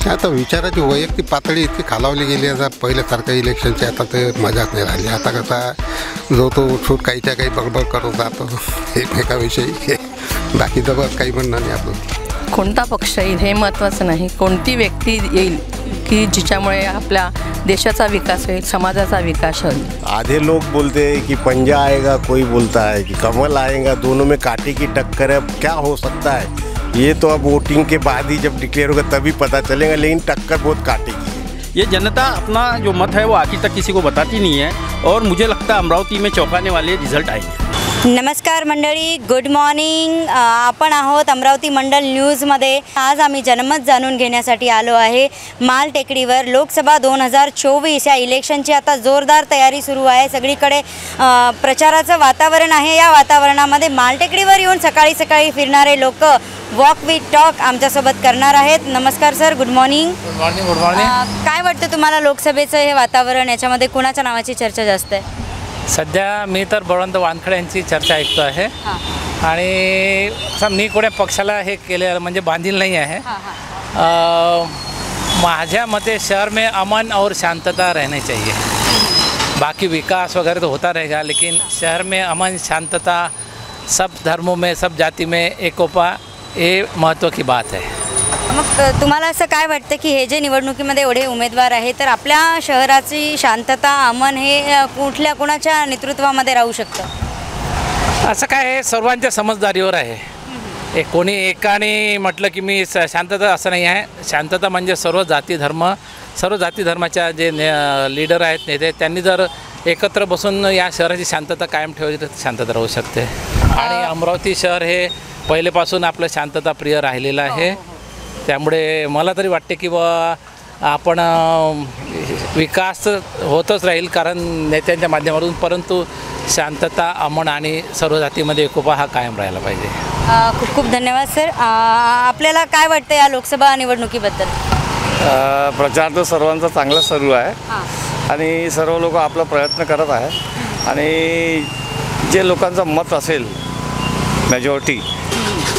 आता विचाराची वैयक्तिक पातळी इतकी खालावली गेली आता पहिल्यासारखं इलेक्शनची आता ते मजाच नाही राहिली. आता कसा जो तो उठसूट काहीच्या काही बडबड करत जातो एकमेकाविषयी. बाकीचं बस काही म्हणणं नाही आपलं. कोणता पक्ष येईल हे महत्त्वाचं नाही, कोणती व्यक्ती येईल की जिच्यामुळे आपल्या देशाचा विकास होईल, समाजाचा विकास होईल. आधे लोग बोलते हैं कि पंजा आएगा, कोई बोलता है कि कमल आएगा, दोनों में कांटे की टक्कर है. क्या हो सकता है ये तो अब वोटिंग के बाद ही जब डिक्लेयर होगा तभी पता चलेगा, लेकिन टक्कर बहुत कांटे की है. ये जनता अपना जो मत है वो आखिर तक किसी को बताती नहीं है और मुझे लगता है अमरावती में चौंकाने वाले रिजल्ट आएंगे. नमस्कार मंडळी, गुड मॉर्निंग. आपण आहोत अमरावती मंडल न्यूजमध्ये. आज आम्ही जनमत जाणून घेण्यासाठी आलो आहे माल टेकडीवर. लोकसभा 2024 या इलेक्शनची आता जोरदार तयारी सुरू आहे. सगळीकडे प्रचाराचं वातावरण आहे. या वातावरणामध्ये माल टेकडीवर येऊन सकाळी सकाळी फिरणारे लोक वॉक विथ टॉक आमच्यासोबत करणार आहेत. नमस्कार sir, good morning. Good morning. Good morning. काय वाटतं तुम्हाला लोकसभेचं हे वातावरण, याच्यामध्ये कोणाच्या नावाची चर्चा जास्त आहे? सध्या मी तर बळवंत वानखडे यांची चर्चा ऐकतो आहे आणि मी कोण्या पक्षाला हे केले म्हणजे बांधील नाही आहे. माझ्या मते शहर में अमन और शांतता रहनी चाहिए. बाकी विकास वगैरह तो होता रहेगा, लेकिन शहर में अमन शांतता, सब धर्मों में सब जाति में एकोपा, ये महत्त्व की बात है. मग तुम्हाला असं काय वाटतं की हे जे निवडणुकीमध्ये एवढे उमेदवार आहेत तर आपल्या शहराची शांतता, अमन हे कुठल्या कोणाच्या नेतृत्वामध्ये राहू सर्वांच्या असं काय आहे, सर्वांच्या समजदारीवर आहे. कोणी एकाने म्हटलं की मी शांतता असं नाही आहे. शांतता म्हणजे सर्व जाती धर्माच्या जे लीडर आहेत, नेते, त्यांनी जर एकत्र बसून या शहराची शांतता कायम ठेवली तर शांतता राहू शकते. आणि अमरावती शहर हे पहिलेपासून आपलं शांतता प्रिय राहिलेलं आहे. त्यामुळे मला तरी वाटते की आपण विकास होतच राहील कारण नेत्यांच्या माध्यमातून, परंतु शांतता, अमन आणि सर्व जातीमध्ये एकोपा हा कायम राहायला पाहिजे. खूप खूप धन्यवाद सर. आपल्याला काय वाटतं या लोकसभा निवडणुकीबद्दल? प्रचार तर सर्वांचा चांगला सुरू आहे आणि सर्व लोक आपला प्रयत्न करत आहे आणि जे लोकांचं मत असेल मेजॉरिटी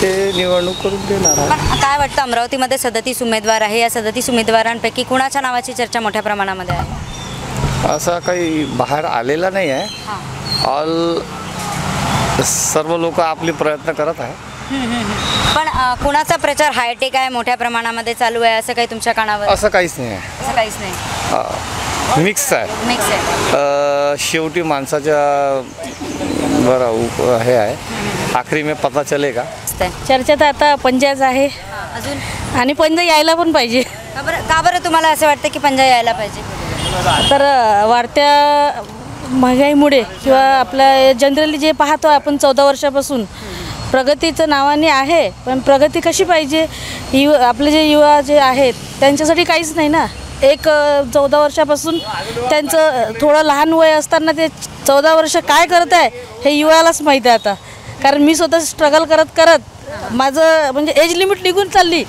ते निवडणूक करून देणार आहे. काय वाटतं अमरावतीमध्ये 37 उमेदवार आहे, या 37 उमेदवारांपैकी कुणाच्या नावाची चर्चा मोठ्या प्रमाणामध्ये आहे? असं काही बाहेर आलेला नाही आहे. ऑल सर्व लोक आपले प्रयत्न करत आहे. पण कुणाचा प्रचार हायटेक आहे, मोठ्या प्रमाणामध्ये चालू आहे असं काही तुमच्या कानावर? असं काहीच नाही आहे. असं काहीच नाही, मिक्स आहे. मिक्स आहे. शेवटी माणसाच्या बरं हे आहे, आखरी में पता चलेगा. चर्चा तर आता पंजाच आहे अजून, आणि पंजा यायला पण पाहिजे. का बरं तुम्हाला असं वाटतं की पंजा यायला पाहिजे? तर वाढत्या महागाईमुळे किंवा आपल्या जनरली जे पाहतो आपण 14 वर्षापासून प्रगतीचं नावाने आहे, पण प्रगती कशी पाहिजे, आपले जे युवा जे आहेत त्यांच्यासाठी काहीच नाही ना. एक 14 वर्षापासून त्यांचं थोडं लहान वय असताना ते 14 वर्ष काय करत आहे हे युवालाच माहीत आहे आता. कारण मी स्वतः स्ट्रगल करत माझं म्हणजे एज लिमिट निघून चालली,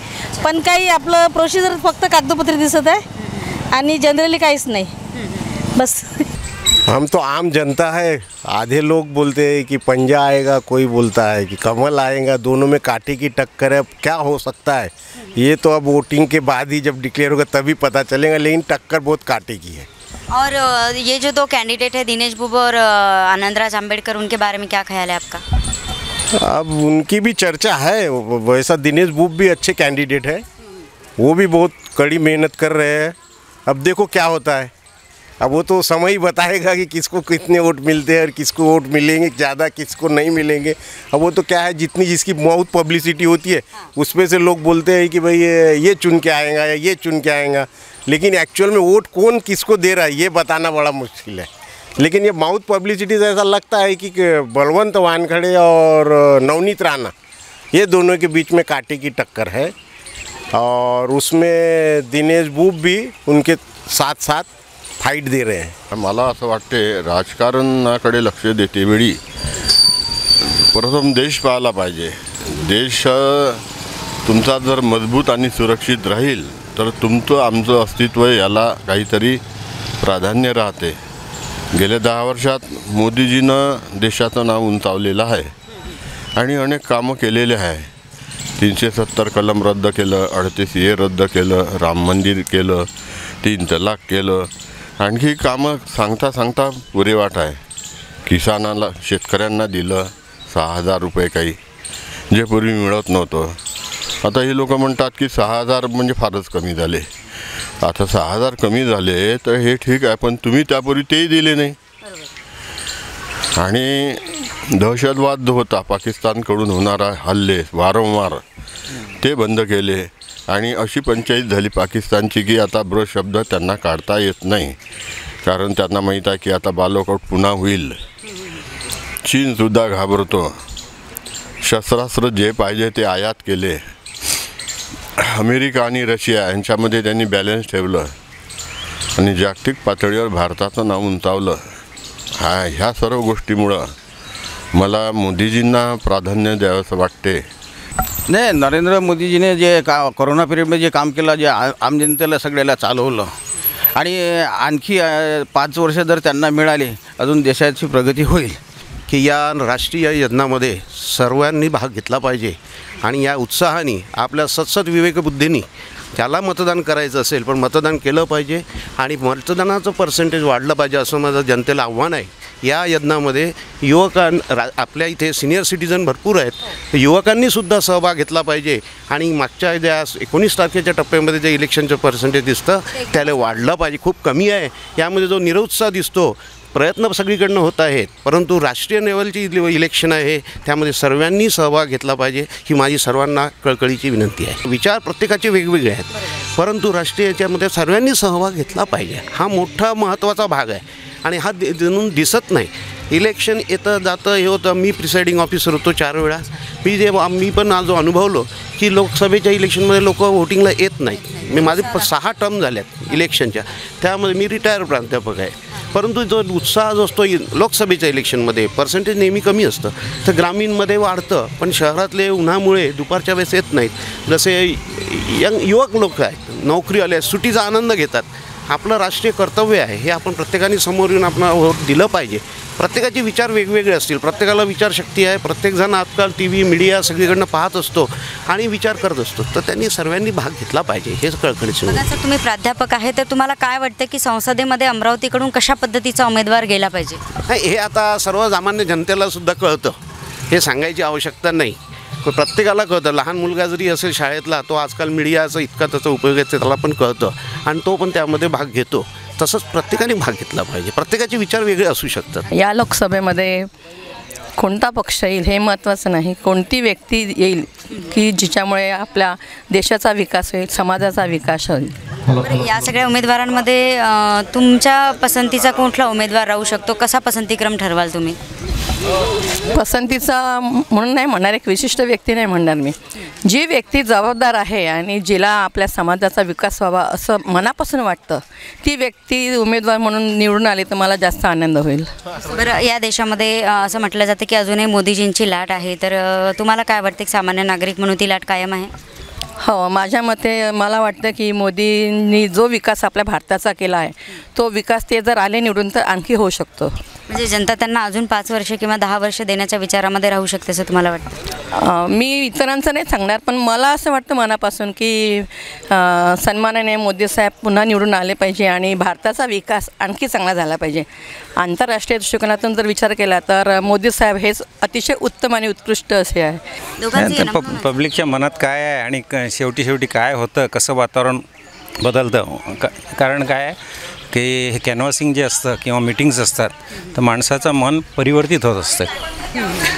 पण काही आपलं प्रोसिजर फक्त कागदपत्री दिसत आहे आणि जनरली काहीच नाही. बस हम तो आम जनता है. आधे लोग बोलते हैं कि पंजा आएगा, कोई बोलता है कि कमल आएगा, दोनों में कांटे की टक्कर है. क्या हो सकता है ये तो अब वोटिंग के बाद ही जब डिक्लेयर होगा तभी पता चलेगा, लेकिन टक्कर बहुत कांटे की है. और ये जो 2 कैंडिडेट है दिनेश बुबा और आनंदराज आंबेडकर, उनके बारे में क्या ख्याल है आपका? अब उनकी भी चर्चा है. वैसा दिनेश बुब भी अच्छे कैंडिडेट है, वो भी बहुत कड़ी मेहनत कर रहे हैं. अब देखो क्या होता है. अब वो तो समय ही बताएगा कि किसको कितने वोट मिलते हैं और किसको वोट मिलेंगे ज़्यादा, किसको नहीं मिलेंगे. अब वो तो क्या है, जितनी जिसकी बहुत पब्लिसिटी होती है उसमें से लोग बोलते हैं कि भाई ये चुन के आएगा या ये चुन के आएगा, लेकिन एक्चुअल में वोट कौन किसको दे रहा है ये बताना बड़ा मुश्किल है. लेकिन ये माउथ पब्लिसिटी से ऐसा लगता है कि बलवंत वानखड़े और नवनीत राणा ये दोनों के बीच में कांटे की टक्कर है और उसमें दिनेश बुब भी उनके साथ साथ फाईट दे रहे हैं. मला असं वाटते राजकारणाकडे लक्ष देतेवेळी प्रथम देश पाहायला पाहिजे. देश तुमचा जर मजबूत आणि सुरक्षित राहील तर तुमचं आमचं अस्तित्व याला काहीतरी प्राधान्य राहते. गेल्या 10 वर्षात मोदीजीनं देशाचं नाव उंचावलेलं आहे आणि अनेक कामं केलेले आहे. 370 कलम रद्द केलं, 38A रद्द केलं, राम मंदिर केलं, 3 तलाक केलं. आणखी कामं सांगता सांगता पुरेवाट आहे. किसानाला शेतकऱ्यांना दिलं 6,000 रुपये काही, जे पूर्वी मिळत नव्हतं. आता हे लोक म्हणतात की 6,000 म्हणजे फारच कमी झाले. आता 6,000 कमी झाले तर हे ठीक आहे, पण तुम्ही त्यापूर्वी तेही दिले नाही. आणि दहशतवाद जो होता पाकिस्तानकडून होणारा हल्ले वारंवार ते बंद केले. आणि अशी पंचायत झाली पाकिस्तानची की आता शब्द त्यांना काढता येत नाही, कारण त्यांना माहीत आहे की आता बालाकोट पुन्हा होईल. चीनसुद्धा घाबरतो. शस्त्रास्त्र जे पाहिजे ते आयात केले. अमेरिका आणि रशिया यांच्यामध्ये त्यांनी बॅलन्स ठेवलं आणि जागतिक पातळीवर भारताचं नाव उंचावलं. ह्या सर्व गोष्टीमुळं मला मोदीजींना प्राधान्य द्यावंसं वाटते. नाही, नरेंद्र मोदीजीने जे कोरोना पिरियडमध्ये जे काम केलं, जे आम जनतेला सगळ्याला चालवलं आणि आणखी 5 वर्ष जर त्यांना मिळाले अजून देशाची प्रगती होईल. की या राष्ट्रीय यज्ञामध्ये सर्वांनी भाग घेतला पाहिजे आणि या उत्साहाने आपल्या सत्सद विवेकबुद्धीने त्याला मतदान करायचं असेल पण मतदान केलं पाहिजे आणि मतदानाचं पर्सेंटेज वाढलं पाहिजे असं माझं जनतेला आव्हान आहे. या यज्ञामध्ये आपल्या इथे सिनियर सिटीजन भरपूर आहेत, युवकांनीसुद्धा सहभाग घेतला पाहिजे आणि मागच्या ज्या 19 तारखेच्या टप्प्यामध्ये जे इलेक्शनचं पर्सेंटेज दिसतं त्याला वाढलं पाहिजे. खूप कमी आहे. यामध्ये जो निरुत्साह दिसतो, प्रयत्न सगळीकडनं होत आहेत, परंतु राष्ट्रीय लेवलची इलेक्शन आहे त्यामध्ये सर्वांनी सहभाग घेतला पाहिजे ही माझी सर्वांना कळकळीची विनंती आहे. विचार प्रत्येकाचे वेगवेगळे आहेत, परंतु राष्ट्रीय याच्यामध्ये सर्वांनी सहभाग घेतला पाहिजे. हा मोठा महत्त्वाचा भाग आहे आणि हा दिसत नाही. इलेक्शन येतं जातं हे होतं. मी प्रिसाइडिंग ऑफिसर होतो 4 वेळा. मी पण आज अनुभवलो की लोकसभेच्या इलेक्शनमध्ये लोक वोटिंगला येत नाहीत. माझे 6 टर्म झाल्यात इलेक्शनच्या, त्यामध्ये मी रिटायर प्राध्यापक आहे. परंतु जो उत्साह जो असतो लोकसभेच्या इलेक्शनमध्ये पर्सेंटेज नेहमी कमी असतं, तर ग्रामीणमध्ये वाढतं, पण शहरातले उन्हामुळे दुपारच्या वेळेस येत नाहीत. जसे युवक लोक आहेत, नोकरीवाले, सुट्टीचा आनंद घेतात. आपलं राष्ट्रीय कर्तव्य आहे हे आपण प्रत्येकाने समोर येऊन आपण वोट दिलं पाहिजे. प्रत्येकाचे विचार वेगवेगळे असतील, प्रत्येकाला विचारशक्ती आहे. प्रत्येकजण आजकाल TV मीडिया सगळीकडनं पाहत असतो आणि विचार करत असतो, तर त्यांनी सर्वांनी भाग घेतला पाहिजे हेच कळकळीचं. सर, तुम्ही प्राध्यापक आहे तर तुम्हाला काय वाटतं की संसदेमध्ये अमरावतीकडून कशा पद्धतीचा उमेदवार गेला पाहिजे? नाही, हे आता सर्वसामान्य जनतेला सुद्धा कळतं, हे सांगायची आवश्यकता नाही. प्रत्येकाला कळतं. लहान मुलगा जरी असेल शाळेतला, तो आजकाल मीडियाचा इतका त्याचा उपयोग आहे त्याला पण कळतं आणि तो पण त्यामध्ये भाग घेतो. तसंच प्रत्येकाने भाग घेतला पाहिजे. प्रत्येकाचे विचार वेगळे असू शकतात. या लोकसभेमध्ये कोणता पक्ष येईल हे महत्त्वाचं नाही, कोणती व्यक्ती येईल की जिच्यामुळे आपल्या देशाचा विकास होईल, समाजाचा विकास होईल. या सगळ्या उमेदवारांमध्ये तुमच्या पसंतीचा कुठला उमेदवार राहू शकतो? कसा पसंतीक्रम ठरवाल तुम्ही? पसंतीचा म्हणून नाही म्हणणार, एक विशिष्ट व्यक्ती नाही म्हणणार मी. जी व्यक्ती जबाबदार आहे आणि जिला आपल्या समाजाचा विकास व्हावा असं मनापासून वाटतं, ती व्यक्ती उमेदवार म्हणून निवडून आली तर मला जास्त आनंद होईल. बरं, या देशामध्ये असं म्हटलं जातं की अजूनही मोदीजींची लाट आहे, तर तुम्हाला काय वाटतं की सामान्य नागरिक म्हणून ती लाट कायम आहे? हो, माझ्या मते मला वाटतं की मोदींनी जो विकास आपल्या भारताचा केला आहे तो विकास ते जर आले निवडून तर आणखी होऊ शकतो. म्हणजे जनता त्यांना अजून 5 वर्ष किंवा 10 वर्ष देण्याच्या विचारामध्ये राहू शकते असं तुम्हाला वाटतं? मी इतरांचं नाही सांगणार, पण मला असं वाटतं मनापासून की सन्मानाने मोदी साहेब पुन्हा निवडून आले पाहिजे आणि भारताचा विकास आणखी चांगला झाला पाहिजे. आंतरराष्ट्रीय दृष्टिकोनातून जर विचार केला तर मोदी साहेब हेच अतिशय उत्तम आणि उत्कृष्ट असे आहे. पब्लिकच्या मनात काय आहे आणि शेवटी काय होतं, कसं वातावरण बदलतं. कारण काय आहे की हे कॅनव्हासिंग जे असतं किंवा मीटिंग्स असतात तर माणसाचं मन परिवर्तित होत असतं.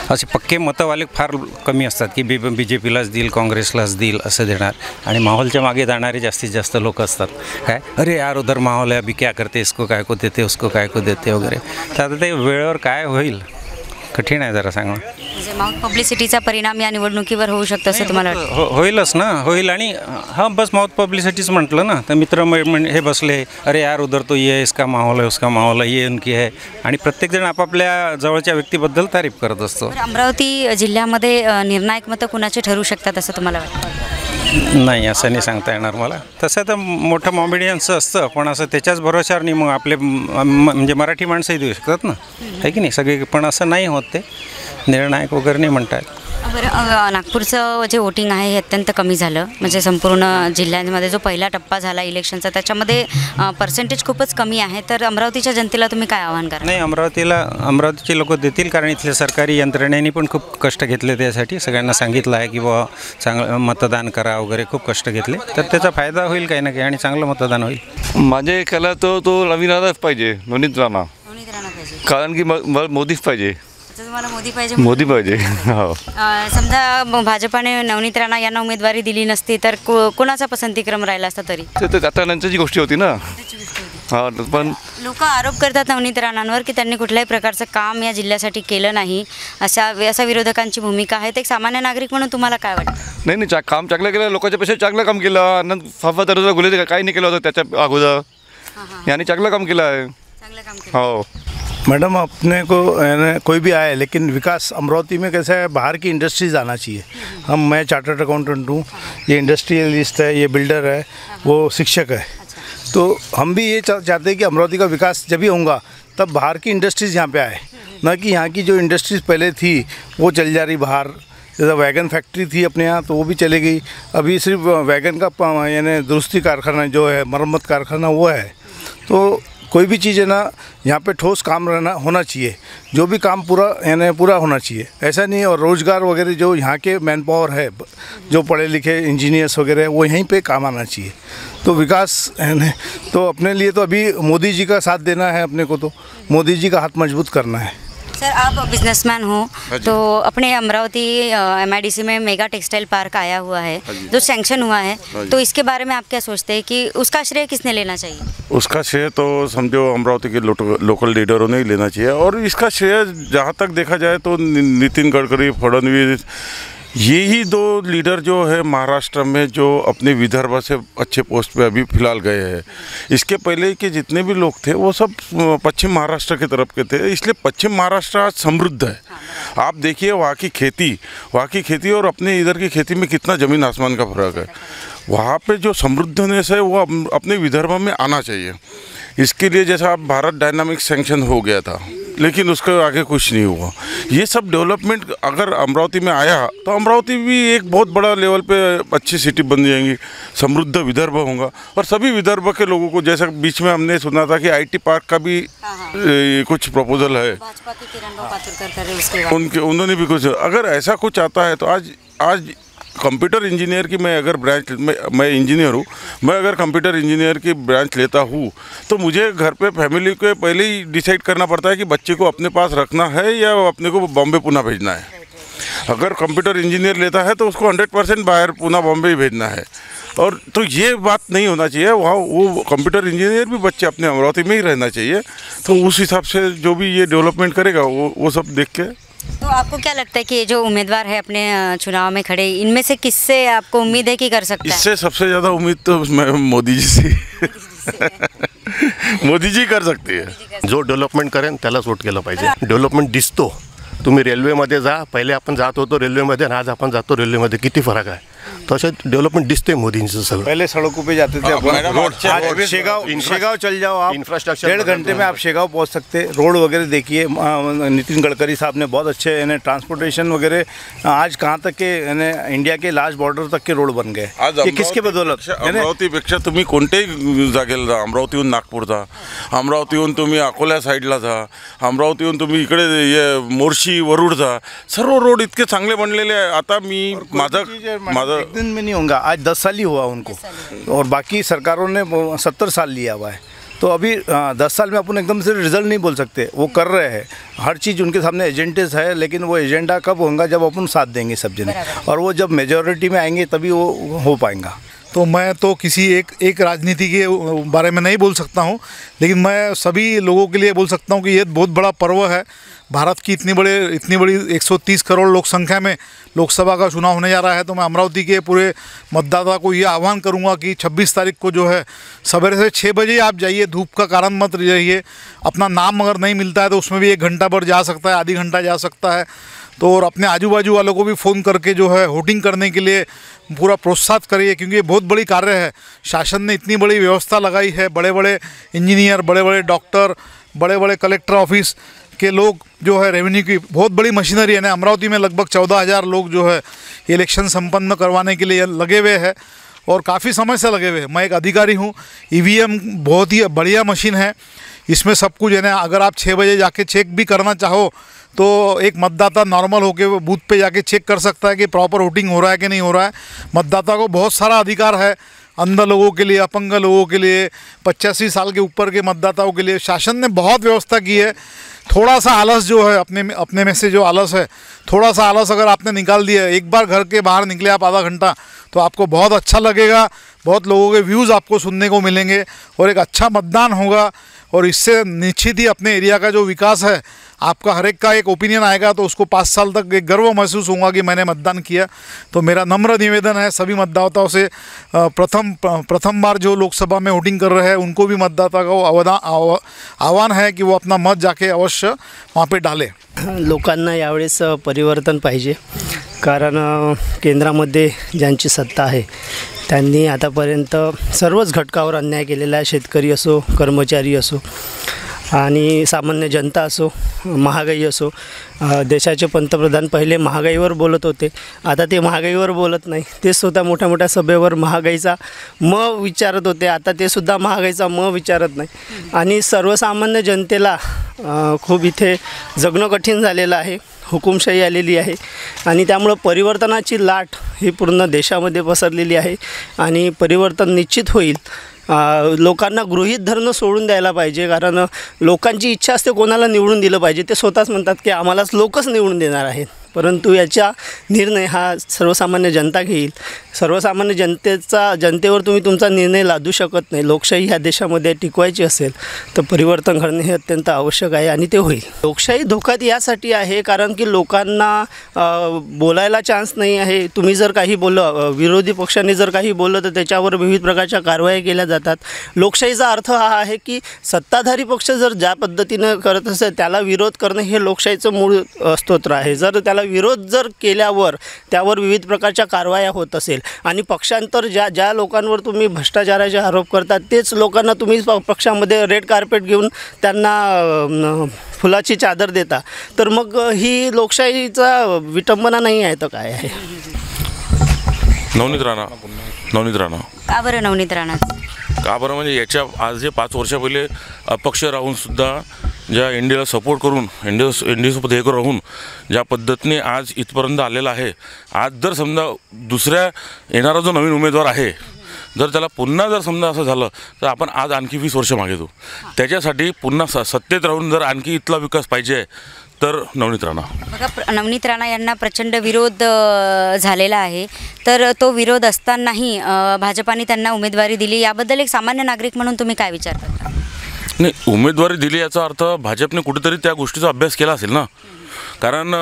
असे पक्के मतवाले फार कमी असतात की BJPलाच देईल, काँग्रेसलाच देईल असं देणार, आणि माहोलच्या मागे जाणारे जास्तीत जास्त लोक असतात. काय अरे यार उधर माहोल आहे, अभी क्या करते, इसको काय को देते, उसको काय को देते वगैरे. तर आता ते वेळेवर काय होईल कठीण आहे जरा सांगणं. म्हणजे माउथ पब्लिसिटीचा परिणाम या निवडणुकीवर होऊ शकतो असं तुम्हाला वाटतं? होईलच ना, होईल. आणि हां, बस माउथ पब्लिसिटीच म्हटलं ना, तर मित्र हे बसले, अरे यार उधर तो ये इसका माहोल है, उसका माहोल है, ये उनकी है, आणि प्रत्येकजण आपापल्या जवळच्या व्यक्तीबद्दल तारीफ करत असतो. अमरावती जिल्ह्यामध्ये निर्णायक मतं कुणाचे ठरू शकतात असं तुम्हाला वाटतं? नाही, असं नाही सांगता येणार मला. तसं तर मोठं मॉमेडियन्सचं असतं, पण असं त्याच्याच भरोशावर नाही. मग आपले म्हणजे मराठी माणसंही देऊ शकतात ना, आहे की नाही सगळे, पण असं नाही होत. ते निर्णायक वगैरे नाही म्हणतात. बरं, नागपूरचं जे वोटिंग आहे हे अत्यंत कमी झालं, म्हणजे संपूर्ण जिल्ह्यांमध्ये जो पहिला टप्पा झाला इलेक्शनचा त्याच्यामध्ये पर्सेंटेज खूपच कमी आहे. तर अमरावतीच्या जनतेला तुम्ही काय आवाहन करा? नाही, अमरावतीचे लोक देतील, कारण इथल्या सरकारी यंत्रणेने पण खूप कष्ट घेतले त्यासाठी. सगळ्यांना सांगितलं आहे की बुवा चांगलं मतदान करा वगैरे, खूप कष्ट घेतले, तर त्याचा फायदा होईल काही ना काही आणि चांगलं मतदान होईल. माझे केला तो नवीन राणाच पाहिजे, नवनीत राणा, कारण की मोदीच पाहिजे. तुम्हाला मोदी पाहिजे? मोदी पाहिजे, हो. समजा भाजपाने नवनीत राणा यांना उमेदवारी दिली नसती तर कोणाचा पसंतीक्रम राहिला असता तरी? तर आता नंतरची गोष्टी होती ना. हा, पण लोक आरोप करतात नवनीत राणांवर की त्यांनी कुठल्याही प्रकारचं काम या जिल्ह्यासाठी केलं नाही, असा विरोधकांची भूमिका आहे. एक सामान्य नागरिक म्हणून तुम्हाला काय वाटतं? नाही, काम चांगलं केलं, लोकांच्या पेक्षा चांगलं काम केलं. आनंद फाफा तर गुले काही नाही केलं होतं त्याच्या अगोदर, याने चांगलं काम केलं आहे. हो मैडम, अपने को कोई भी आए लेकिन विकास अमरावती में कैसा है, बाहर की इंडस्ट्रीज आना चाहिए. मैं चार्टर्ड अकाउंटेंट हूँ, ये इंडस्ट्रियलिस्ट है, ये बिल्डर है, वो शिक्षक है. तो हम भी ये चाहते हैं कि अमरावती का विकास जब भी होगा तब बाहर की इंडस्ट्रीज़ यहाँ पे आए, न कि यहाँ की जो इंडस्ट्रीज़ पहले थी वो चल जा रही बाहर. जैसा वैगन फैक्ट्री थी अपने यहाँ तो वो भी चले गई. अभी सिर्फ वैगन का यानी दुरुस्ती कारखाना जो है, मरम्मत कारखाना वो है. तो कोई भी चीज़ है ना, यहाँ पे ठोस काम होना चाहिए. जो भी काम पूरा होना चाहिए, ऐसा नहीं. और रोज़गार वगैरह जो यहाँ के मैन पावर है, जो पढ़े लिखे इंजीनियर्स वगैरह, वो यहीं पे काम आना चाहिए. तो विकास है ना, तो अपने लिए तो अभी मोदी जी का साथ देना है अपने को, तो मोदी जी का हाथ मजबूत करना है. सर, आप बिजनेसमैन हो, तो अपने अमरावती MIDC में मेगा टेक्सटाइल पार्क आया हुआ है जो सैंक्शन हुआ है, तो इसके बारे में आप क्या सोचते हैं कि उसका श्रेय किसने लेना चाहिए? उसका श्रेय तो समझो अमरावती के लोकल लीडरों ने ही लेना चाहिए. और इसका श्रेय जहाँ तक देखा जाए तो नितिन गडकरी, फडणवीस, यही दो लीडर जो है महाराष्ट्र में जो अपने विदर्भ से अच्छे पोस्ट पे अभी फ़िलहाल गए हैं. इसके पहले के जितने भी लोग थे वो सब पश्चिम महाराष्ट्र की तरफ के थे, इसलिए पश्चिम महाराष्ट्र आज समृद्ध है. आप देखिए वहाँ की खेती और अपने इधर की खेती में कितना ज़मीन आसमान का फर्क है. वहाँ पे जो समृद्धनेस है वो अपने विदर्भ में आना चाहिए. इसके लिए जैसा आप भारत डायनामिक्स सैंक्शन हो गया था, लेकिन उसके आगे कुछ नहीं हुआ. ये सब डेवलपमेंट अगर अमरावती में आया तो अमरावती भी एक बहुत बड़ा लेवल पे अच्छी सिटी बन जाएंगी, समृद्ध विदर्भ होगा. और सभी विदर्भ के लोगों को, जैसा बीच में हमने सुना था कि IT पार्क का भी कुछ प्रपोजल है, उन्होंने भी कुछ, अगर ऐसा कुछ आता है तो आज कंप्यूटर इंजीनियर की मैं अगर ब्रांच, मैं इंजीनियर हूँ, मैं अगर कंप्यूटर इंजीनियर की ब्रांच लेता हूँ तो मुझे घर पे फैमिली को पहले ही डिसाइड करना पड़ता है कि बच्चे को अपने पास रखना है या अपने को बॉम्बे पुणे भेजना है. अगर कंप्यूटर इंजीनियर लेता है तो उसको 100% बाहर पुणे बॉम्बे ही भेजना है. और तो ये बात नहीं होना चाहिए. वहाँ वो कंप्यूटर इंजीनियर भी बच्चे अपने अमरावती में ही रहना चाहिए. तो उस हिसाब से जो भी ये डेवलपमेंट करेगा वो सब देख के. तो आपको क्या लगता है कि ये जो उम्मीदवार है अपने चुनाव में खड़े, इनमें से किससे आपको उम्मीद है कि कर सकता है? इससे सबसे ज़्यादा उम्मीद तो मोदी जी से मोदी जी कर सकते हैं. जो डेव्हलपमेंट करेन त्यालाच वोट केलं पाहिजे. डेव्हलपमेंट दिसतो. तुम्ही रेल्वेमध्ये जा, पहिले आपण जात होतो रेल्वेमध्ये आणि आज आपण जातो रेल्वेमध्ये, किती फरक आहे. तसे डेवलपमेंट दिसते मोदींचं सगळं. पहले सड़कों पे जाते थे अपन, शेगाव चल जाओ आप, इंफ्रास्ट्रक्चर 1.5 घंटे में आप शेगाव पहुंच सकते. रोड वगैरह देखिए, नितिन गडकरी साहब ने बहुत अच्छे यानी ट्रांसपोर्टेशन वगैरह, आज कहाँ तक के यानी इंडिया के लास्ट बॉर्डर तक के रोड बन गए. ये किसके बदौलत? अमरावतीपेक्षा तुम्ही कोणत्याही जागेला जा, अमरावतीहून नागपूर जा, अमरावतीहून तुम्ही अकोला साईडला जा, अमरावतीहून तुम्ही इकडे मोर्शी वरुड जा, सर्व रोड इतके चांगले बनलेले आहे. आता मी माझं एक दिन में नहीं होगा, आज 10 साल ही हुआ उनको, और बाकी सरकारों ने 70 साल लिया हुआ है. तो अभी 10 साल में अपन एकदम से रिजल्ट नहीं बोल सकते. वो कर रहे हैं, हर चीज़ उनके सामने एजेंडेस है, लेकिन वो एजेंडा कब होगा जब अपन साथ देंगे सब जने, और वो जब मेजॉरिटी में आएंगे तभी वो हो पाएगा. तो मैं तो किसी एक राजनीति के बारे में नहीं बोल सकता हूँ, लेकिन मैं सभी लोगों के लिए बोल सकता हूँ कि ये बहुत बड़ा पर्व है. भारत की इतनी बड़ी 130 करोड़ लोक संख्या में लोकसभा का चुनाव होने जा रहा है. तो मैं अमरावती के पूरे मतदाता को ये आह्वान करूंगा कि 26 तारीख को जो है सवेरे से 6 बजे आप जाइए, धूप का कारण मत रहिए. अपना नाम अगर नहीं मिलता है तो उसमें भी 1 घंटा भर जा सकता है, आधी घंटा जा सकता है. तो और अपने आजू बाजू वालों को भी फ़ोन करके जो है वोटिंग करने के लिए पूरा प्रोत्साहित करिए, क्योंकि ये बहुत बड़ी कार्य है. शासन ने इतनी बड़ी व्यवस्था लगाई है, बड़े बड़े इंजीनियर, बड़े बड़े डॉक्टर, बड़े बड़े कलेक्टर ऑफिस, के लोग जो है रेवेन्यू की बहुत बड़ी मशीनरी है ना, अमरावती में लगभग 14,000 लोग जो है इलेक्शन संपन्न करवाने के लिए लगे हुए हैं और काफ़ी समय से लगे हुए हैं। मैं एक अधिकारी हूँ। EVM बहुत ही बढ़िया मशीन है, इसमें सब कुछ है ना। अगर आप 6 बजे जाके चेक भी करना चाहो तो एक मतदाता नॉर्मल होके वो बूथ पे जाके चेक कर सकता है कि प्रॉपर वोटिंग हो रहा है कि नहीं हो रहा है। मतदाता को बहुत सारा अधिकार है, अंध लोगों के लिए, अपंग लोगों के लिए, 85 साल के ऊपर के मतदाताओं के लिए शासन ने बहुत व्यवस्था की है। थोड़ा सा आलस जो है अपने में से जो आलस है, थोड़ा सा आलस अगर आपने निकाल दिया, एक बार घर के बाहर निकले आप आधा घंटा, तो आपको बहुत अच्छा लगेगा, बहुत लोगों के व्यूज़ आपको सुनने को मिलेंगे और एक अच्छा मतदान होगा। और इससे निश्चित ही अपने एरिया का जो विकास है, आपका हर एक का एक ओपिनियन आएगा, तो उसको 5 साल तक एक गर्व महसूस होगा कि मैंने मतदान किया। तो मेरा नम्र निवेदन है सभी मतदाताओं से, प्रथम बार जो लोकसभा में वोटिंग कर रहे हैं उनको भी मतदाता को आह्वान है की वो अपना मत जाके अवश्य वहाँ पे डाले। लोकांना यावेळेस परिवर्तन पाहिजे, कारण केंद्रामध्ये ज्यांची सत्ता आहे त्यांनी आतापर्यंत सर्वच घटकावर अन्याय केलेला आहे। शेतकरी असो, कर्मचारी असो आणि सामान्य जनता असो, महागाई असो। देशाचे पंतप्रधान पहिले महागाईवर बोलत होते, आता ते महागाईवर बोलत नाही, ते स्वतः मोठ्या मोठ्या सभेवर महागाईचा म विचारत होते, आता ते सुद्धा महागाईचा म विचारत नाही। आणि सर्वसामान्य जनतेला खूप इथे जगणं कठीण झालेलं आहे, हुकुमशाही आलेली आहे आणि त्यामुळे परिवर्तनाची लाट ही पूर्ण देशामध्ये पसरलेली आहे आणि परिवर्तन निश्चित होईल। लोकांना गृहीत धरणं सोडून द्यायला पाहिजे, कारण लोकांची इच्छा असते कोणाला निवडून दिलं पाहिजे, ते स्वतःच म्हणतात की आम्हालाच लोकच निवडून देणार आहेत, परंतु याचा निर्णय हा सर्वसामान्य जनता घेईल। सर्वसामान्य जनतेवर तुम्ही तुमचा निर्णय लादू शकत नाही। लोकशाही ह्या देशामध्ये टिकवायची असेल तर परिवर्तन करणे हे अत्यंत आवश्यक आहे आणि ते होईल। लोकशाही धोक्यात यासाठी आहे कारण की लोकांना बोलायला चान्स नाही आहे। तुम्ही जर काही बोललं, विरोधी पक्षाने जर काही बोललं तर त्याच्यावर विविध प्रकारच्या कारवाया केल्या जातात। लोकशाहीचा अर्थ हा आहे की सत्ताधारी पक्ष जर ज्या पद्धतीनं करत असेल त्याला विरोध करणे हे लोकशाहीचं मूळ स्तोत्र आहे। जर त्याला विरोध जर केल्यावर त्यावर विविध प्रकारच्या कारवाया होत असेल आणि पक्षांतर ज्या लोकांवर तुम्ही भ्रष्टाचाराचे आरोप करतात तेच लोकांना तुम्ही पक्षामध्ये रेड कार्पेट घेऊन त्यांना फुलाची चादर देता, तर मग ही लोकशाहीचा विटंबना नाही आहे तर काय आहे? नवनीत राणा का बरं नवनीत राणा? का बरं म्हणजे याच्या आज जे 5 वर्षा पहिले अपक्ष राहूनसुद्धा ज्या इंडियाला सपोर्ट करून इंडियासोबत हे राहून ज्या पद्धतीने आज इथपर्यंत आलेला आहे, आज जर समजा दुसऱ्या येणारा जो नवीन उमेदवार आहे जर त्याला पुन्हा जर समजा असं झालं तर आपण आज आणखी 20 वर्ष मागे जाऊ। त्याच्यासाठी पुन्हा सत्तेत राहून जर आणखी इथला विकास पाहिजे तर नवनीत राणा। बघा, नवनीत राणा यांना प्रचंड विरोध झालेला आहे, तर तो विरोध असतानाही भाजपाने त्यांना उमेदवारी दिली, याबद्दल एक सामान्य नागरिक म्हणून तुम्ही काय विचार करता? नाही, उमेदवारी दिली याचा अर्थ भाजपने कुठेतरी त्या गोष्टीचा अभ्यास केला असेल ना, कारण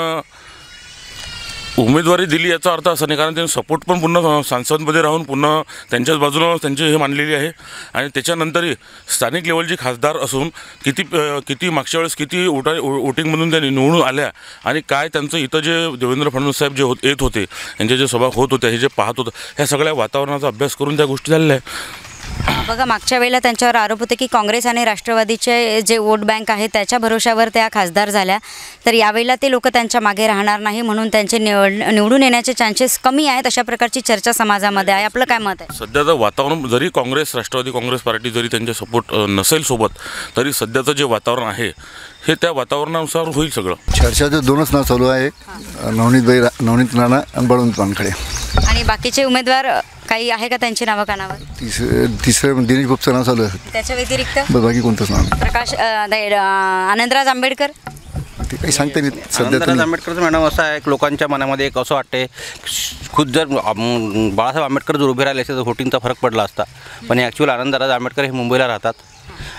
उमेदवारी दिली याचा अर्थ असा नाही, कारण त्यांनी सपोर्ट पण पुन्हा संसदमध्ये राहून पुन्हा त्यांच्याच बाजूला त्यांची हे मांडलेली आहे आणि त्याच्यानंतरही स्थानिक लेवलची खासदार असून किती मागच्या वेळेस किती वोटिंगमधून त्या निवडून आल्या आणि काय त्यांचं इथं जे देवेंद्र फडणवीस साहेब जे येत होते, यांच्या जे सभा होत होत्या, हे जे पाहत होतं, ह्या सगळ्या वातावरणाचा अभ्यास करून त्या गोष्टी झालेल्या आहे। बघा, मागच्या वेळेला त्यांच्यावर आरोप होते की काँग्रेस आणि राष्ट्रवादीचे जे वोट बँक आहे त्याच्या भरोशावर त्या खासदार झाल्या, तर यावेळेला ते लोक त्यांच्या मागे राहणार नाही म्हणून त्यांचे निवडून येण्याचे चान्सेस कमी आहेत, अशा प्रकारची चर्चा समाजामध्ये आहे। आपलं काय मत आहे? सध्याचं वातावरण जरी राष्ट्रवादी काँग्रेस पार्टी जरी त्यांच्या सपोर्ट नसेल सोबत, तरी सध्याचं जे वातावरण आहे हे त्या वातावरणानुसार होईल सगळं। चर्चाचे 2च नाव चालू आहे, नवनीत राणा आणि बळवंत वानखडे। आणि बाकीचे उमेदवार काही आहे का त्यांची नावं कानावर? तिसरे दिनेश गुप्ताचं नाव चालू आहे। त्याच्या व्यतिरिक्त बाकी कोणतंच नाव? प्रकाश आनंदराज आंबेडकर ते काही सांगते नाही सध्या। आनंदराज आंबेडकरचं मॅडम असं आहे की लोकांच्या मनामध्ये एक असं वाटते, खुद जर बाळासाहेब आंबेडकर जर उभे राहिले असते तर व्होटिंगचा फरक पडला असता, पण ॲक्च्युअल आनंदराज आंबेडकर हे मुंबईला राहतात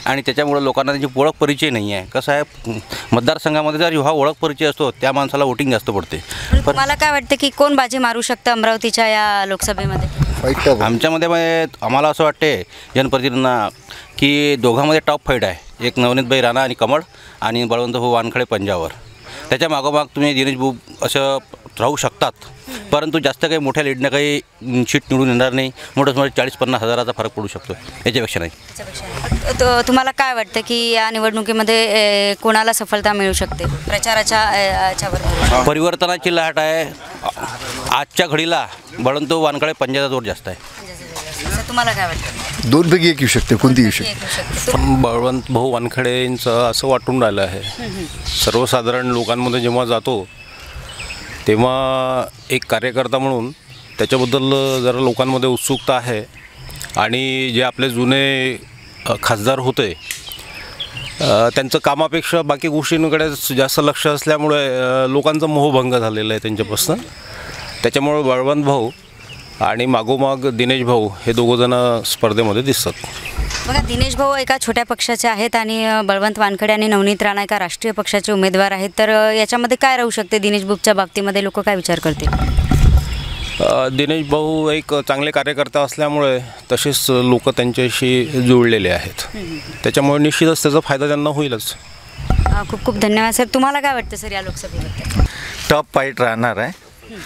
आणि त्याच्यामुळे लोकांना त्यांची ओळख परिचय नाही आहे। कसं आहे, मतदारसंघामध्ये जर हा ओळख परिचय असतो त्या माणसाला वोटिंग जास्त पडते। पण मला काय वाटतं की कोण बाजी मारू शकतं अमरावतीच्या या लोकसभेमध्ये? आमच्यामध्ये आम्हाला असं वाटते जनप्रतिनिधींना की दोघांमध्ये टॉप फाईट आहे, एक नवनीतबाई राणा आणि कमळ आणि बळवंत भाऊ वानखडे पंजावर। त्याच्या मागोमाग तुम्ही दिनेश भाऊ असं राहू शकतात, परंतु जास्त काही मोठ्या लीडनं काही सीट निवडून येणार नाही. मोठं 40-50 हजाराचा फरक पडू शकतो, याच्यापेक्षा नाही. तुम्हाला काय वाटतं की या निवडणुकीमध्ये कोणाला सफलता मिळू शकते प्रचाराच्या याच्यावर? परिवर्तनाची लाट आहे आजच्या घडीला, परंतु वानखडे पंजाचा जोर जास्त आहे. तुम्हाला काय वाटतं? दोनपैकी एक येऊ शकते, कोणती येऊ शकते? बळवंत भाऊ वानखडेंचं असं वाटून राहिलं आहे. सर्वसाधारण लोकांमध्ये जेव्हा जातो तेव्हा एक कार्यकर्ता म्हणून त्याच्याबद्दल जरा लोकांमध्ये उत्सुकता आहे. आणि जे आपले जुने खासदार होते त्यांचं कामापेक्षा बाकी गोष्टींकडे जास्त लक्ष असल्यामुळे लोकांचा मोहभंग झालेला आहे त्यांच्यापासून. त्याच्यामुळे बळवंत भाऊ आणि मागोमाग दिनेश भाऊ हे दोघंजणं स्पर्धेमध्ये दिसतात. बघा, दिनेश भाऊ एका छोट्या पक्षाचे आहेत आणि बळवंत वानखडे आणि नवनीत राणा एका राष्ट्रीय पक्षाचे उमेदवार आहेत. तर याच्यामध्ये काय राहू शकते? दिनेश भाऊच्या बाबतीमध्ये लोक काय विचार करतील? दिनेश भाऊ एक चांगले कार्यकर्ता असल्यामुळे तसेच लोक त्यांच्याशी जुळलेले आहेत. त्याच्यामुळे निश्चितच त्याचा फायदा त्यांना होईलच. खूप खूप धन्यवाद सर. तुम्हाला काय वाटतं सर या लोकसभेबद्दल? टफ फाईट राहणार आहे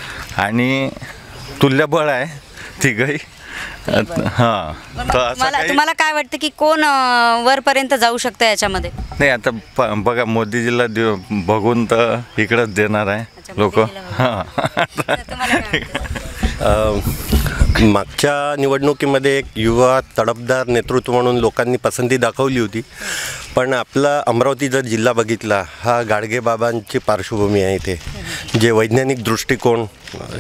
आणि तुल्यबळ आहे तिघही. हां, तुम्हाला काय वाटतं की कोण वरपर्यंत जाऊ शकतं याच्यामध्ये? नाही, आता बघा, मोदीजीला बघून तर इकडंच देणार आहे लोक. हां, मागच्या निवडणुकीमध्ये एक युवा तडफदार नेतृत्व म्हणून लोकांनी पसंती दाखवली होती. पण आपला अमरावती जर जिल्हा बघितला, हा गाडगेबाबांची पार्श्वभूमी आहे. इथे जे वैज्ञानिक दृष्टिकोन,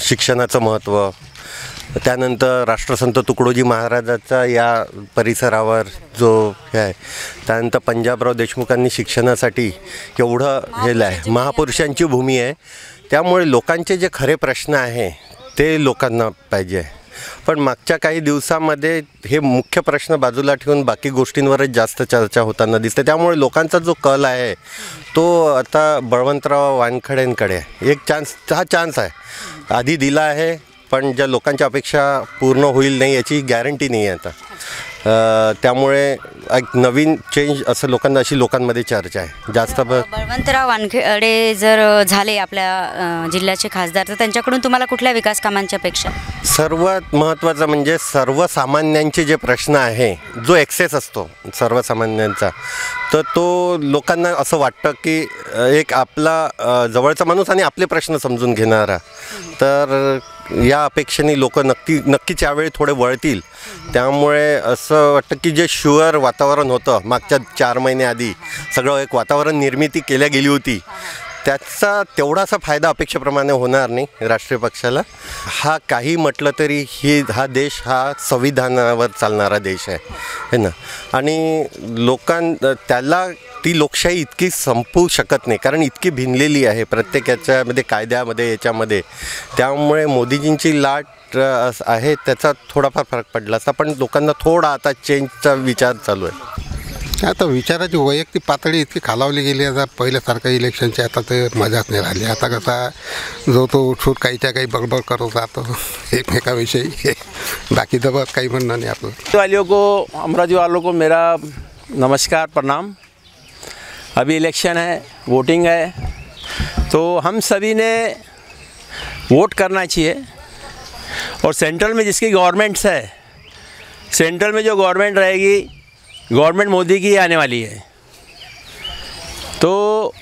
शिक्षणाचं महत्त्व, त्यानंतर राष्ट्रसंत तुकडोजी महाराजाचा या परिसरावर जो हे आहे, त्यानंतर पंजाबराव देशमुखांनी शिक्षणासाठी एवढं हेलं आहे, महापुरुषांची भूमी आहे. त्यामुळे लोकांचे जे खरे प्रश्न आहे ते लोकांना पाहिजे. पण मागच्या काही दिवसामध्ये हे मुख्य प्रश्न बाजूला ठेवून बाकी गोष्टींवरच जास्त चर्चा होताना दिसते. त्यामुळे लोकांचा जो कल आहे तो आता बळवंतराव वानखडेंकडे. एक चान्स आहे, आधी दिला आहे, पण ज्या लोकांच्या अपेक्षा पूर्ण होईल नाही याची गॅरंटी नाही आहे आता. त्यामुळे एक नवीन चेंज असं अशी लोकांमध्ये चर्चा आहे जास्त. बळवंतराव वानखडे जर झाले आपल्या जिल्ह्याचे खासदार, तर त्यांच्याकडून तुम्हाला कुठल्या विकास कामांच्या अपेक्षा? सर्वात महत्त्वाचं म्हणजे सर्वसामान्यांचे जे प्रश्न आहे, जो ॲक्सेस असतो सर्वसामान्यांचा, तर तो लोकांना असं वाटतं की एक आपला जवळचा माणूस आणि आपले प्रश्न समजून घेणारा. तर या अपेक्षेने लोक नक्कीच यावेळी थोडे वळतील. त्यामुळे असं वाटतं की जे शुअर वातावरण होतं मागच्या 4 महिने आधी, सगळं एक वातावरण निर्मिती केल्या गेली होती, त्याचा तेवढासा फायदा अपेक्षेप्रमाणे होणार नाही राष्ट्रीय पक्षाला. हा काही म्हटलं तरी हा देश हा संविधानावर चालणारा देश आहे ना. आणि त्याला ती लोकशाही इतकी संपवू शकत नाही, कारण इतकी भिनलेली आहे प्रत्येक याच्यामध्ये, कायद्यामध्ये, याच्यामध्ये. त्यामुळे मोदीजींची लाट आहे, त्याचा थोडाफार फरक पडला असता. पण लोकांना थोडा आता चेंजचा विचार चालू आहे. आता विचाराची वैयक्तिक पातळी इतकी खालावली गेली. आता पहिल्यासारखं इलेक्शनची आता ते मजाच नाही राहिली. आता कसा जो तो उठसूट काहीच्या काही बडबड करत राहतो एकमेकाविषयी. बाकी तर बस काही म्हणणं नाही आपलं. वालियों को, अमरावती वालों को मेरा नमस्कार, प्रणाम. अभी इलेक्शन है, वोटिंग है, तो हम सभी ने वोट करना चाहिए. और सेंट्रल में जिसकी गवर्नमेंट्स है, सेंट्रल में जो गवर्नमेंट रहेगी, गवर्नमेंट मोदी की आने वाली है. तो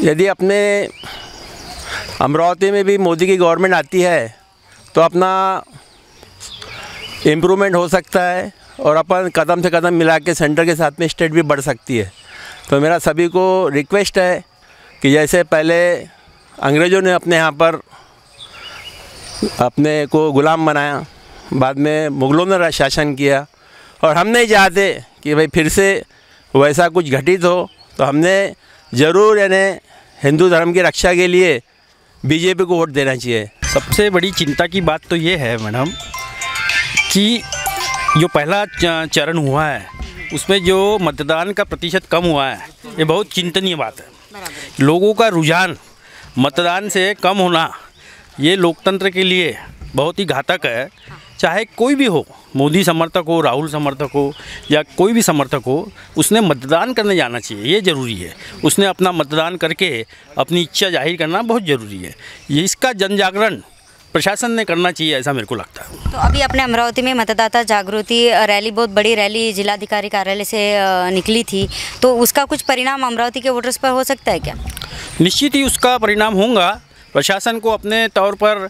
यदि अपने अमरावती में भी मोदी की गवर्नमेंट आती है तो अपना इम्प्रूवमेंट हो सकता है और अपन कदम से कदम मिला के सेंटर के साथ में स्टेट भी बढ़ सकती है. तो मेरा सभी को रिक्वेस्ट है कि जैसे पहले अंग्रेज़ों ने अपने यहाँ पर अपने को गुलाम बनाया, बाद में मुग़लों ने शासन किया, और हम नहीं चाहते कि भाई फिर से वैसा कुछ घटित हो. तो हमने ज़रूर यानी हिंदू धर्म की रक्षा के लिए बीजेपी को वोट देना चाहिए. सबसे बड़ी चिंता की बात तो ये है मैडम कि जो पहला चरण हुआ है उसमें जो मतदान का प्रतिशत कम हुआ है, ये बहुत चिंतनीय बात है. लोगों का रुझान मतदान से कम होना ये लोकतंत्र के लिए बहुत ही घातक है. चाहे कोई भी हो, मोदी समर्थक हो, राहुल समर्थक हो या कोई भी समर्थक हो, उसने मतदान करने जाना चाहिए, ये ज़रूरी है. उसने अपना मतदान करके अपनी इच्छा जाहिर करना बहुत ज़रूरी है. ये इसका जन जागरण प्रशासन ने करना चाहिए, ऐसा मेरे को लगता है। तो अभी अपने अमरावती में मतदाता जागृति रैली, बहुत बड़ी रैली जिलाधिकारी कार्यालय से निकली थी, तो उसका कुछ परिणाम अमरावती के वोटर्स पर हो सकता है क्या? निश्चित ही उसका परिणाम होगा। प्रशासन को अपने तौर पर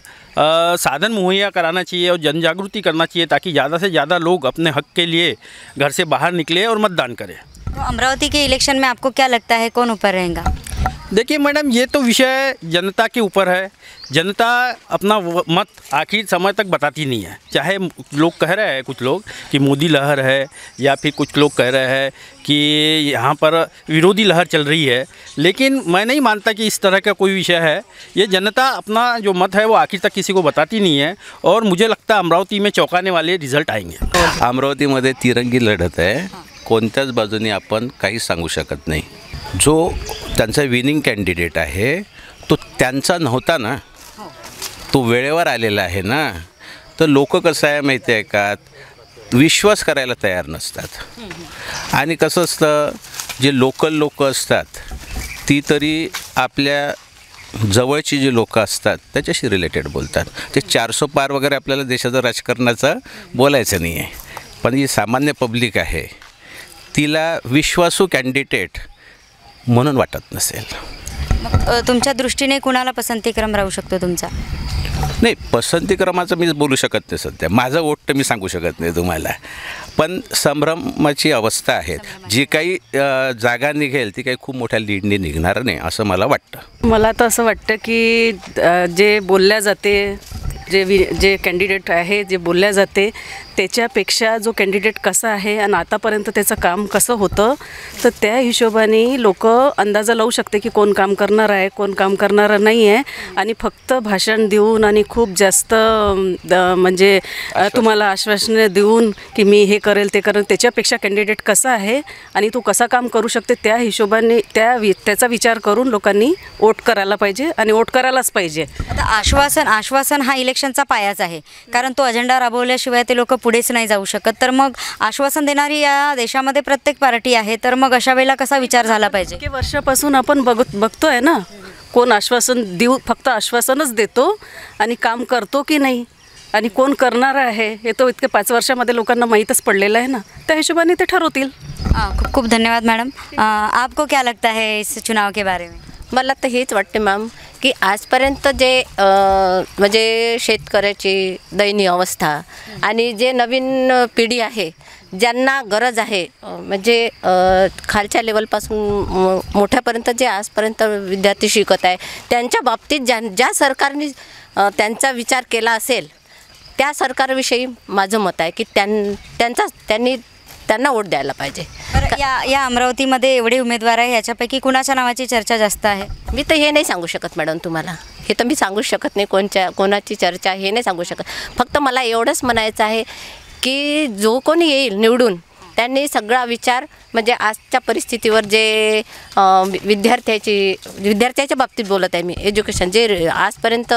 साधन मुहैया कराना चाहिए और जन जागृति करना चाहिए, ताकि ज़्यादा से ज़्यादा लोग अपने हक के लिए घर से बाहर निकले और मतदान करें। तो अमरावती के इलेक्शन में आपको क्या लगता है कौन ऊपर रहेगा? देखिए मैडम, ये तो विषय जनता के ऊपर है। जनता अपना मत आखिर समय तक बताती नहीं है। चाहे लोग कह रहे हैं कुछ लोग कि मोदी लहर है, या फिर कुछ लोग कह रहे हैं कि यहाँ पर विरोधी लहर चल रही है, लेकिन मैं नहीं मानता कि इस तरह का कोई विषय है। ये जनता अपना जो मत है वो आखिर तक किसी को बताती नहीं है, और मुझे लगता है अमरावती में चौंकाने वाले रिझल्ट आएंगे। अमरावतीमध्ये तिरंगी लढत आहे, कोणत्याच बाजूने आपण काही सांगू शकत नाही। जो त्यांचा विनिंग कॅन्डिडेट आहे तो त्यांचा नव्हता ना, तो वेळेवर आलेला आहे ना। तर लोक कसं आहे माहिती आहे का, विश्वास करायला तयार नसतात। आणि कसं असतं, जे लोकल लोक असतात ती तरी आपल्या जवळची जी लोक असतात त्याच्याशी रिलेटेड बोलतात। ते 400 पार वगैरे आपल्याला देशाचं राजकारणाचं बोलायचं नाही आहे, पण जी सामान्य पब्लिक आहे तिला विश्वासू कॅन्डिडेट म्हणून वाटत नसेल। तुमच्या दृष्टीने कुणाला पसंतीक्रम राहू शकतो तुमचा? नाही, पसंतीक्रमाचं मी बोलू शकत नाही सध्या। माझं वोट तर मी सांगू शकत नाही तुम्हाला, पण संभ्रमाची अवस्था आहे। जी काही जागा निघेल ती काही खूप मोठ्या लीडने निघणार नाही असं मला वाटतं। मला तर असं वाटतं की जे बोलल्या जाते, जे कॅन्डिडेट आहे जे बोलल्या जाते त्याच्यापेक्षा जो कॅन्डिडेट कसा आहे आणि आतापर्यंत त्याचं काम कसं होतं, तर त्या हिशोबाने लोक अंदाजा लावू शकते की कोण काम करणार आहे, कोण काम करणारं नाही आहे। आणि फक्त भाषण देऊन आणि खूप जास्त म्हणजे तुम्हाला आश्वासने देऊन की मी हे करेल ते करेल, त्याच्यापेक्षा कॅन्डिडेट कसा आहे आणि तो कसा काम करू शकते त्या हिशोबाने त्याचा विचार करून लोकांनी वोट करायला पाहिजे आणि वोट करायलाच पाहिजे। आता आश्वासन हा इलेक्शनचा पायाच आहे, कारण तो अजेंडा राबवल्याशिवाय ते लोक पुढेच नाही जाऊ शकत। तर मग आश्वासन देणारी या देशामध्ये प्रत्येक पार्टी आहे, तर मग अशा वेळेला कसा विचार झाला पाहिजे? इतके वर्षापासून आपण बघतोय ना, कोण आश्वासन देऊ फक्त आश्वासनच देतो आणि काम करतो की नाही, आणि कोण करणार आहे हे तो इतके 5 वर्षामध्ये लोकांना माहीतच पडलेलं आहे ना, त्या हिशोबाने ते ठरवतील। खूप खूप धन्यवाद मैडम। आपको क्या लगता है इस चुनाव के बारे में? मला तर हेच वाटते मॅम की आजपर्यंत जे म्हणजे शेतकऱ्याची दयनीय अवस्था आणि जे नवीन पिढी आहे ज्यांना गरज आहे, म्हणजे खालच्या लेवलपासून मोठ्यापर्यंत जे आजपर्यंत विद्यार्थी शिकत आहे त्यांच्या बाबतीत ज्या सरकारने त्यांचा विचार केला असेल त्या सरकारविषयी माझं मत आहे की त्यांना वोट द्यायला पाहिजे। या अमरावतीमध्ये एवढे उमेदवार आहे, याच्यापैकी कुणाच्या नावाची चर्चा जास्त आहे? मी तर हे नाही सांगू शकत मॅडम तुम्हाला, हे तर मी सांगू शकत नाही कोणाची चर्चा हे नाही सांगू शकत। फक्त मला एवढंच म्हणायचं आहे की जो कोणी येईल निवडून त्यांनी सगळा विचार म्हणजे आजच्या परिस्थितीवर जे विद्यार्थ्याच्या बाबतीत बोलत आहे मी, एज्युकेशन जे आजपर्यंत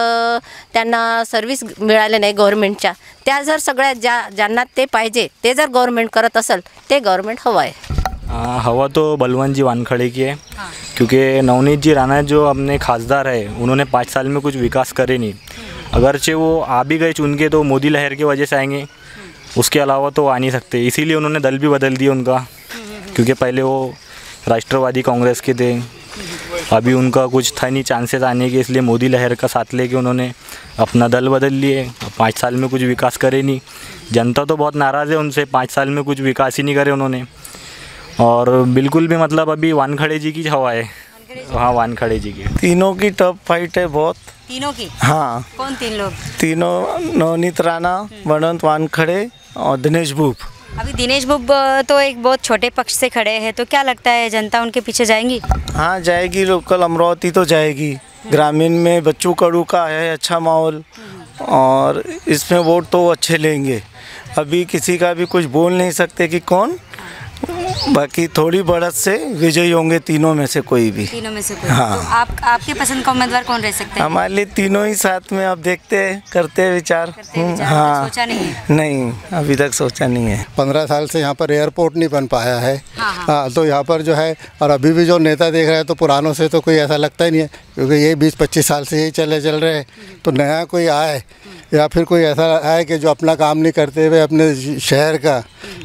त्यांना सर्व्हिस मिळाले नाही गव्हर्नमेंटच्या, त्या जर सगळ्या ज्यांना ते पाहिजे ते जर गवर्नमेंट करत असेल ते गवर्नमेंट हवं आहे। हवा तो बलवंत जी वानखड़े की है, क्योंकि नवनीत जी राणा जो अपने खासदार है उन्होंने 5 साल में कुछ विकास करे नहीं। अगरचे वो आ भी गए चुन के तो मोदी लहर की वजह से आएंगे, उसके अलावा तो आ नहीं सकते। इसीलिए उन्होंने दल भी बदल दिया उनका, क्योंकि पहले वो राष्ट्रवादी कांग्रेस के थे, अभी उनका कुछ था नहीं चांसेस आने के, इसलिए मोदी लहर का साथ लेके उन्होंने अपना दल बदल लिए। 5 साल में कुछ विकास करे नहीं, जनता तो बहुत नाराज़ है उनसे, 5 साल में कुछ विकास ही नहीं करे उन्होंने। और बिल्कुल भी मतलब अभी वानखड़े जी की हवा है। हाँ, वानखड़े जी की। तीनों की टफ फाइट है बहुत। तीनों की? हाँ। कौन 3 लोग? तीनों नवनीत राणा, बलवंत वानखड़े और दिनेश बुब। अभी दिनेश बुब तो एक बहुत छोटे पक्ष से खड़े हैं, तो क्या लगता है जनता उनके पीछे जाएंगी? हाँ जाएगी, लोकल अमरावती तो जाएगी। ग्रामीण में बच्चू कडू का है अच्छा माहौल, और इसमें वोट तो अच्छे लेंगे। अभी किसी का भी कुछ बोल नहीं सकते कि कौन बाकी थोड़ी बढ़त से विजयी होंगे तीनों में से कोई भी। तीनों में से कोई। हाँ। तो आपके पसंद का उम्मीदवार कौन रह सकता है? हमारे लिए तीनों ही साथ में, अब देखते हैं, करते हैं विचार। हाँ, सोचा नहीं है? नहीं, अभी तक सोचा नहीं है। 15 साल से यहाँ पर एयरपोर्ट नहीं बन पाया है। हाँ, तो यहाँ पर जो है, और अभी भी जो नेता देख रहे हैं तो पुरानों से तो कोई ऐसा लगता ही नहीं है, क्योंकि ये 20-25 साल से यही चल रहे हैं। तो नया कोई आए या फिर कोई ऐसा आए कि जो अपना काम नहीं करते हुए अपने शहर का,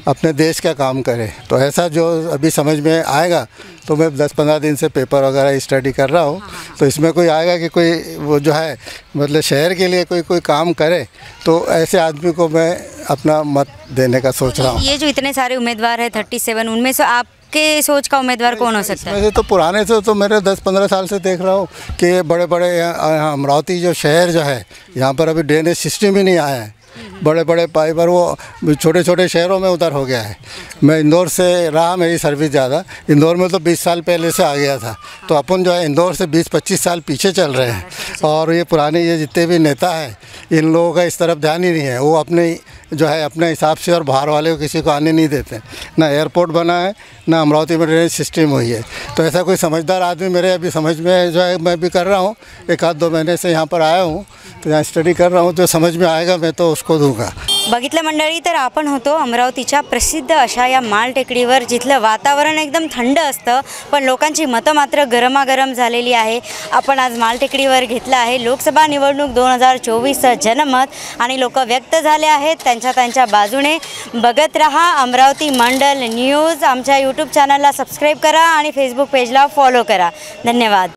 अपने देश का काम करे, तो ऐसा जो अभी समझ में आएगा। तो मैं 10-15 दिन से पेपर वगैरह स्टडी कर रहा हूँ, तो इसमें कोई आएगा कि कोई वो जो है मतलब शहर के लिए कोई काम करे, तो ऐसे आदमी को मैं अपना मत देने का सोच रहा हूँ। ये जो इतने सारे उम्मीदवार हैं 37, उनमें से आपके सोच का उम्मीदवार कौन हो सकता है? वैसे तो पुराने से तो मेरे 10-15 साल से देख रहा हूँ कि बड़े बड़े अमरावती जो शहर जो है, यहाँ पर अभी ड्रेनेज सिस्टम ही नहीं आया है। बड़े बड़े पाइपर वो छोटे छोटे शहरों में उधर हो गया है। मैं इंदौर से रहा, मेरी सर्विस ज़्यादा इंदौर में तो 20 साल पहले से आ गया था। तो अपन जो है इंदौर से 20-25 साल पीछे चल रहे हैं। और ये पुराने ये जितने भी नेता हैं, इन लोगों का इस तरफ ध्यान ही नहीं है। वो अपने जो है अपने हिसाब से और बाहर वाले को किसी को आने नहीं देते। ना एयरपोर्ट बना है, ना अमरावती में ड्रेनेज सिस्टम हुई है। तो ऐसा कोई समझदार आदमी मेरे अभी समझ में जो है, मैं भी कर रहा हूँ, 1-2 महीने से यहाँ पर आया हूँ, तो यहाँ स्टडी कर रहा हूँ। जो समझ में आएगा मैं तो उसको दूंगा। बघितलं मंडळी, तर आपण होतो अमरावतीच्या प्रसिद्ध अशा या माल टेकडीवर, जिथलं वातावरण एकदम थंड असतं, पण लोकांची मतं मात्र गरमागरम झालेली आहे। आपण आज माल टेकडीवर घेतलं आहे लोकसभा निवडणूक 2024चं जनमत, आणि लोक व्यक्त झाले आहेत त्यांच्या बाजूने। बघत रहा अमरावती मंडल न्यूज। आमच्या यूट्यूब चॅनलला सबस्क्राईब करा आणि फेसबुक पेजला फॉलो करा। धन्यवाद।